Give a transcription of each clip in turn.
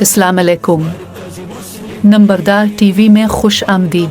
अस्सलाम अलैकुम। नंबरदार टीवी में खुश आमदीद।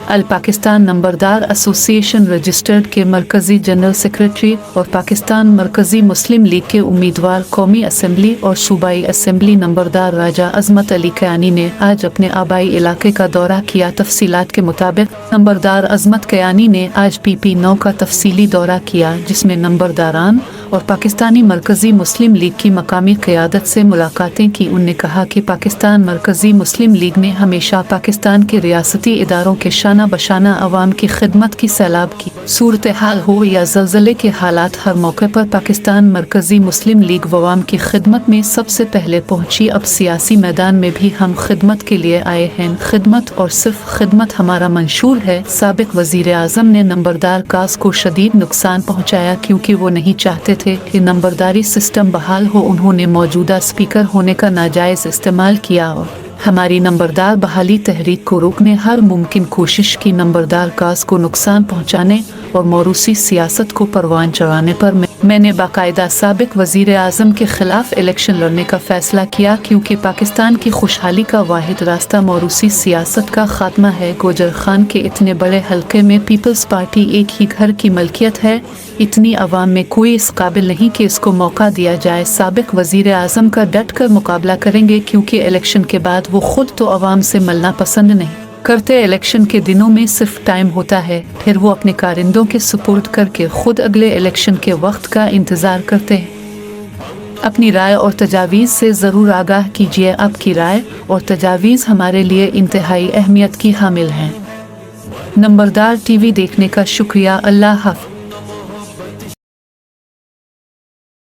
अल पाकिस्तान नंबरदार एसोसिएशन रजिस्टर्ड के मरकज़ी जनरल सेक्रेटरी और पाकिस्तान मरकज़ी मुस्लिम लीग के उम्मीदवार कौमी असम्बली और सूबाई असम्बली नंबरदार राजा अजमत अली कयानी ने आज अपने आबाई इलाके का दौरा किया। तफसीलात के मुताबिक नंबरदार अजमत कयानी ने आज PP9 का तफसीली दौरा किया, जिसमें नंबरदारान और पाकिस्तानी मरकज़ी मुस्लिम लीग की मकामी क़यादत से मुलाकातें की। उन्होंने कहा कि पाकिस्तान मरकज़ी मुस्लिम लीग ने हमेशा पाकिस्तान के रियासती इदारों के शाना बशाना अवाम की खिदमत की। सैलाब की सूरत हाल हो या ज़लज़ले के हालात, हर मौके पर पाकिस्तान मरकज़ी मुस्लिम लीग अवाम की खिदमत में सबसे पहले पहुँची। अब सियासी मैदान में भी हम खिदमत के लिए आए हैं। खिदमत और सिर्फ खिदमत हमारा मंशूर है। साबिक़ वज़ीर आज़म ने नंबरदार कास को शदीद नुकसान पहुँचाया क्योंकि वो नहीं चाहते थे कि नंबरदारी सिस्टम बहाल हो। उन्होंने मौजूदा स्पीकर होने का नाजायज़ इस्तेमाल किया और हमारी नंबरदार बहाली तहरीक को रोकने हर मुमकिन कोशिश की। नंबरदार कास को नुकसान पहुंचाने और मौरूसी सियासत को परवान चढ़ाने पर मैंने बाकायदा साबिक़ वज़ीर आज़म के ख़िलाफ़ इलेक्शन लड़ने का फ़ैसला किया क्योंकि पाकिस्तान की खुशहाली का वाहिद रास्ता मौरूसी सियासत का ख़ात्मा है। गोजर खान के इतने बड़े हलके में पीपल्स पार्टी एक ही घर की मलकियत है। इतनी आवाम में कोई इस काबिल नहीं कि इसको मौका दिया जाए। साबिक़ वज़ीर आज़म का डट कर मुकाबला करेंगे क्योंकि इलेक्शन के बाद वो ख़ुद तो आवाम से मिलना पसंद नहीं करते। इलेक्शन के दिनों में सिर्फ टाइम होता है, फिर वो अपने कारिंदों के सुपुर्द करके खुद अगले इलेक्शन के वक्त का इंतज़ार करते हैं। अपनी राय और तजावीज़ से ज़रूर आगाह कीजिए। आपकी राय और तजावीज़ हमारे लिए इंतहाई अहमियत की हामिल हैं। नंबरदार टीवी देखने का शुक्रिया। अल्लाह हाफ़िज़।